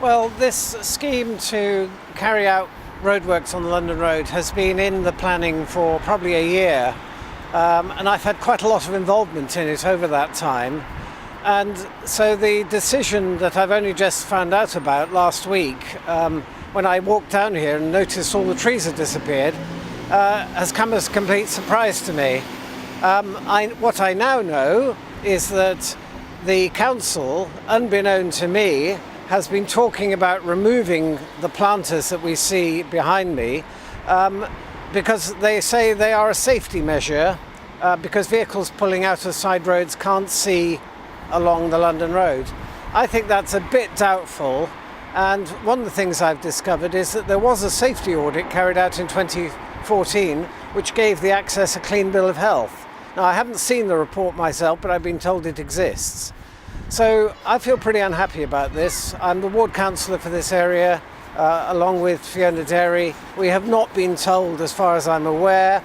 Well, this scheme to carry out roadworks on the London Road has been in the planning for probably a year, and I've had quite a lot of involvement in it over that time. And so the decision that I've only just found out about last week, when I walked down here and noticed all the trees had disappeared, has come as a complete surprise to me. What I now know is that the council, unbeknown to me, has been talking about removing the planters that we see behind me because they say they are a safety measure because vehicles pulling out of side roads can't see along the London Road. I think that's a bit doubtful, and one of the things I've discovered is that there was a safety audit carried out in 2014 which gave the access a clean bill of health. Now, I haven't seen the report myself, but I've been told it exists. So I feel pretty unhappy about this. I'm the ward councillor for this area, along with Fiona Derry. We have not been told, as far as I'm aware,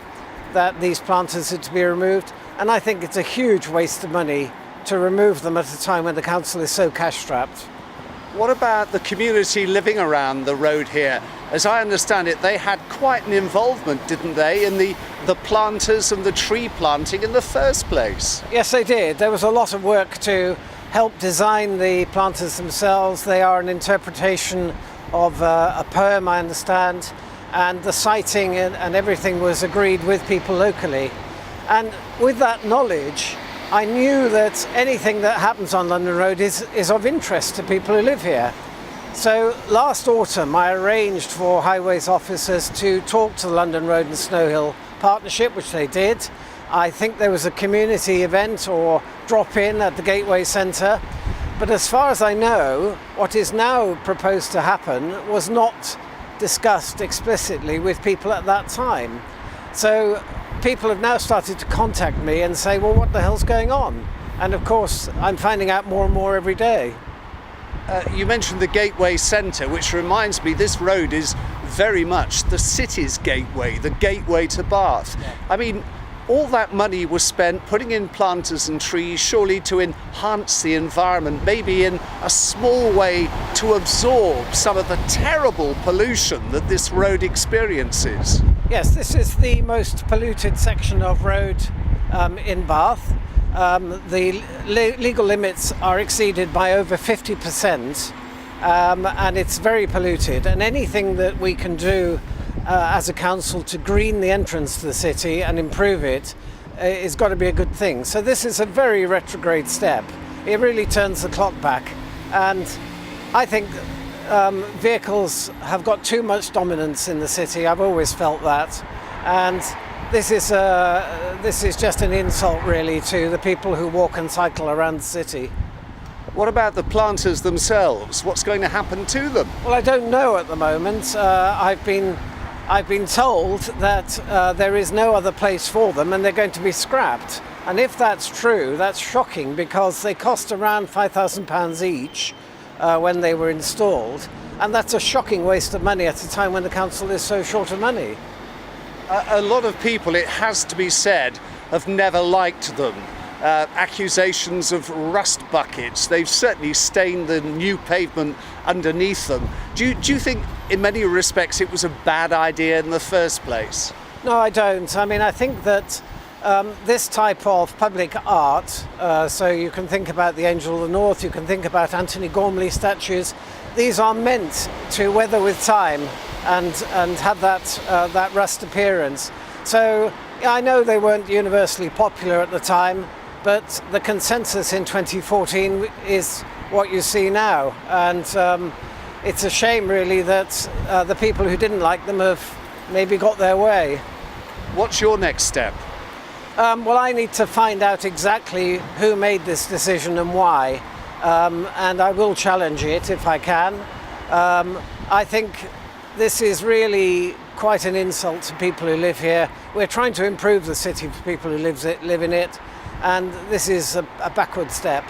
that these planters are to be removed, and I think it's a huge waste of money to remove them at a time when the council is so cash-strapped. What about the community living around the road here? As I understand it, they had quite an involvement, didn't they, in the planters and the tree planting in the first place? Yes, they did. There was a lot of work to help design the planters themselves. They are an interpretation of a poem, I understand, and the siting and everything was agreed with people locally. And with that knowledge, I knew that anything that happens on London Road is of interest to people who live here. So last autumn I arranged for highways officers to talk to the London Road and Snow Hill Partnership, which they did. I think there was a community event or drop-in at the Gateway Centre. But as far as I know, what is now proposed to happen was not discussed explicitly with people at that time. So people have now started to contact me and say, well, what the hell's going on? And of course, I'm finding out more and more every day. You mentioned the Gateway Centre, which reminds me this road is very much the city's gateway, the gateway to Bath. Yeah. I mean, all that money was spent putting in planters and trees, surely to enhance the environment, maybe in a small way to absorb some of the terrible pollution that this road experiences. Yes, this is the most polluted section of road in Bath. The legal limits are exceeded by over 50%, and it's very polluted. And anything that we can do as a council to green the entrance to the city and improve it is got to be a good thing. So this is a very retrograde step. It really turns the clock back, and I think vehicles have got too much dominance in the city. I've always felt that, and this is just an insult really to the people who walk and cycle around the city. What about the planters themselves? What's going to happen to them? Well, I don't know at the moment. I've been told that there is no other place for them and they're going to be scrapped. And if that's true, that's shocking because they cost around £5,000 each when they were installed. And that's a shocking waste of money at a time when the council is so short of money. A lot of people, it has to be said, have never liked them. Accusations of rust buckets. They've certainly stained the new pavement underneath them. Do you think in many respects it was a bad idea in the first place? No, I don't. I mean, I think that this type of public art, so you can think about the Angel of the North, you can think about Anthony Gormley statues, these are meant to weather with time and have that rust appearance. So I know they weren't universally popular at the time, but the consensus in 2014 is what you see now, and it's a shame really that the people who didn't like them have maybe got their way. What's your next step? Well, I need to find out exactly who made this decision and why, and I will challenge it if I can. I think this is really quite an insult to people who live here. We're trying to improve the city for people who live in it, and this is a backward step.